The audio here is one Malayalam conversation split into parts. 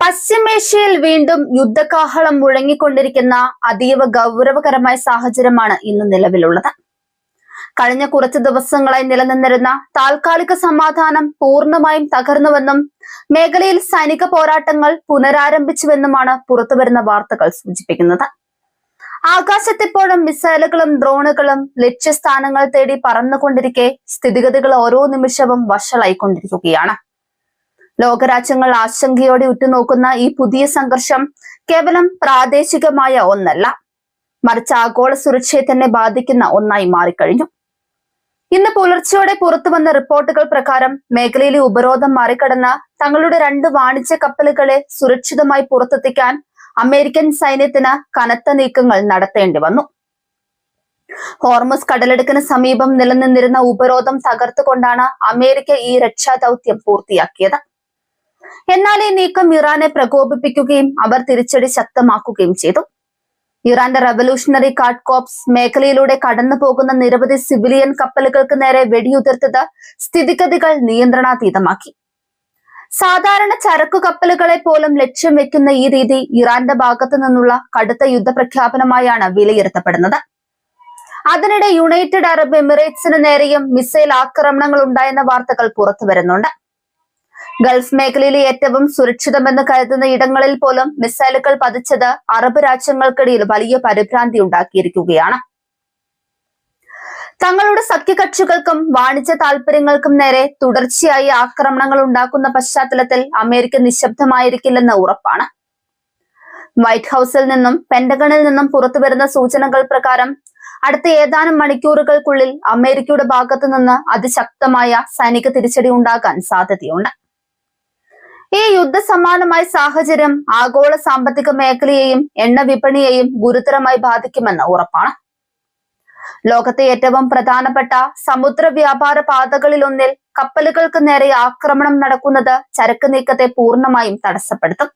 പശ്ചിമേഷ്യയിൽ വീണ്ടും യുദ്ധകാഹളം മുഴങ്ങിക്കൊണ്ടിരിക്കുന്ന അതീവ ഗൗരവകരമായ സാഹചര്യമാണ് ഇന്ന് നിലവിലുള്ളത്. കഴിഞ്ഞ കുറച്ചു ദിവസങ്ങളായി നിലനിന്നിരുന്ന താൽക്കാലിക സമാധാനം പൂർണ്ണമായും തകർന്നുവെന്നും മേഖലയിൽ സൈനിക പോരാട്ടങ്ങൾ പുനരാരംഭിച്ചുവെന്നുമാണ് പുറത്തുവരുന്ന വാർത്തകൾ സൂചിപ്പിക്കുന്നത്. ആകാശത്തിപ്പോഴും മിസൈലുകളും ഡ്രോണുകളും ലക്ഷ്യസ്ഥാനങ്ങൾ തേടി പറന്നുകൊണ്ടിരിക്കെ സ്ഥിതിഗതികൾ ഓരോ നിമിഷവും വഷളായിക്കൊണ്ടിരിക്കുകയാണ്. ലോകരാജ്യങ്ങൾ ആശങ്കയോടെ ഉറ്റുനോക്കുന്ന ഈ പുതിയ സംഘർഷം കേവലം പ്രാദേശികമായ ഒന്നല്ല, മറിച്ച് ആഗോള സുരക്ഷയെ തന്നെ ബാധിക്കുന്ന ഒന്നായി മാറിക്കഴിഞ്ഞു. ഇന്ന് പുലർച്ചെയോടെ പുറത്തുവന്ന റിപ്പോർട്ടുകൾ പ്രകാരം മേഖലയിലെ ഉപരോധം മറികടന്ന് തങ്ങളുടെ 2 വാണിജ്യ കപ്പലുകളെ സുരക്ഷിതമായി പുറത്തെത്തിക്കാൻ അമേരിക്കൻ സൈന്യത്തിന് കനത്ത നീക്കങ്ങൾ നടത്തേണ്ടി വന്നു. ഹോർമുസ് കടലിടുക്കിന് സമീപം നിലനിന്നിരുന്ന ഉപരോധം തകർത്തുകൊണ്ടാണ് അമേരിക്ക ഈ രക്ഷാദൌത്യം പൂർത്തിയാക്കിയത്. എന്നാൽ ഈ നീക്കം ഇറാനെ പ്രകോപിപ്പിക്കുകയും അവർ തിരിച്ചടി ശക്തമാക്കുകയും ചെയ്തു. ഇറാന്റെ റവല്യൂഷണറി ഗാർഡ് കോർപ്സ് മേഖലയിലൂടെ കടന്നു പോകുന്ന നിരവധി സിവിലിയൻ കപ്പലുകൾക്ക് നേരെ വെടിയുതിർത്തത് സ്ഥിതിഗതികൾ നിയന്ത്രണാതീതമാക്കി. സാധാരണ ചരക്കു കപ്പലുകളെ പോലും ലക്ഷ്യം വെക്കുന്ന ഈ രീതി ഇറാന്റെ ഭാഗത്തു നിന്നുള്ള കടുത്ത യുദ്ധപ്രഖ്യാപനമായാണ് വിലയിരുത്തപ്പെടുന്നത്. അതിനിടെ യുണൈറ്റഡ് അറബ് എമിറേറ്റ്സിന് നേരെയും മിസൈൽ ആക്രമണങ്ങൾ ഉണ്ടായെന്ന വാർത്തകൾ പുറത്തുവരുന്നുണ്ട്. ഗൾഫ് മേഖലയിലെ ഏറ്റവും സുരക്ഷിതമെന്ന് കരുതുന്ന ഇടങ്ങളിൽ പോലും മിസൈലുകൾ പതിച്ചത് അറബ് രാജ്യങ്ങൾക്കിടയിൽ വലിയ പരിഭ്രാന്തി ഉണ്ടാക്കിയിരിക്കുകയാണ്. തങ്ങളുടെ സഖ്യകക്ഷികൾക്കും വാണിജ്യ താൽപര്യങ്ങൾക്കും നേരെ തുടർച്ചയായി ആക്രമണങ്ങൾ ഉണ്ടാക്കുന്ന പശ്ചാത്തലത്തിൽ അമേരിക്ക നിശബ്ദമായിരിക്കില്ലെന്ന് ഉറപ്പാണ്. വൈറ്റ് ഹൌസിൽ നിന്നും പെന്റഗണിൽ നിന്നും പുറത്തുവരുന്ന സൂചനകൾ പ്രകാരം അടുത്ത ഏതാനും മണിക്കൂറുകൾക്കുള്ളിൽ അമേരിക്കയുടെ ഭാഗത്തു നിന്ന് അതിശക്തമായ സൈനിക തിരിച്ചടി ഉണ്ടാകാൻ സാധ്യതയുണ്ട്. ഈ യുദ്ധസമാനമായ സാഹചര്യം ആഗോള സാമ്പത്തിക മേഖലയെയും എണ്ണ വിപണിയെയും ഗുരുതരമായി ബാധിക്കുമെന്ന് ഉറപ്പാണ്. ലോകത്തെ ഏറ്റവും പ്രധാനപ്പെട്ട സമുദ്ര വ്യാപാര പാതകളിലൊന്നിൽ കപ്പലുകൾക്ക് നേരെ ആക്രമണം നടക്കുന്നത് ചരക്ക് നീക്കത്തെ പൂർണ്ണമായും തടസ്സപ്പെടുത്തും.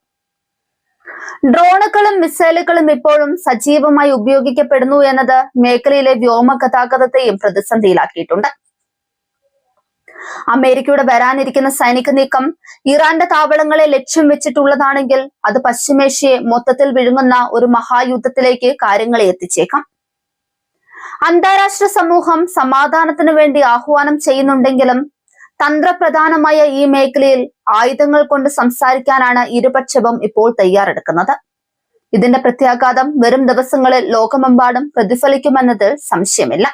ഡ്രോണുകളും മിസൈലുകളും ഇപ്പോഴും സജീവമായി ഉപയോഗിക്കപ്പെടുന്നു എന്നത് മേഖലയിലെ വ്യോമ ഗതാഗതത്തെയും പ്രതിസന്ധിയിലാക്കിയിട്ടുണ്ട്. അമേരിക്കയുടെ വരാനിരിക്കുന്ന സൈനിക നീക്കം ഇറാന്റെ താവളങ്ങളെ ലക്ഷ്യം വെച്ചിട്ടുള്ളതാണെങ്കിൽ അത് പശ്ചിമേഷ്യയെ മൊത്തത്തിൽ വിഴുങ്ങുന്ന ഒരു മഹായുദ്ധത്തിലേക്ക് കാര്യങ്ങളെ എത്തിച്ചേക്കാം. അന്താരാഷ്ട്ര സമൂഹം സമാധാനത്തിന് വേണ്ടി ആഹ്വാനം ചെയ്യുന്നുണ്ടെങ്കിലും തന്ത്രപ്രധാനമായ ഈ മേഖലയിൽ ആയുധങ്ങൾ കൊണ്ട് സംസാരിക്കാനാണ് ഇരുപക്ഷവും ഇപ്പോൾ തയ്യാറെടുക്കുന്നത്. ഇതിന്റെ പ്രത്യാഘാതം വരും ദിവസങ്ങളിൽ ലോകമെമ്പാടും പ്രതിഫലിക്കുമെന്നതിൽ സംശയമില്ല.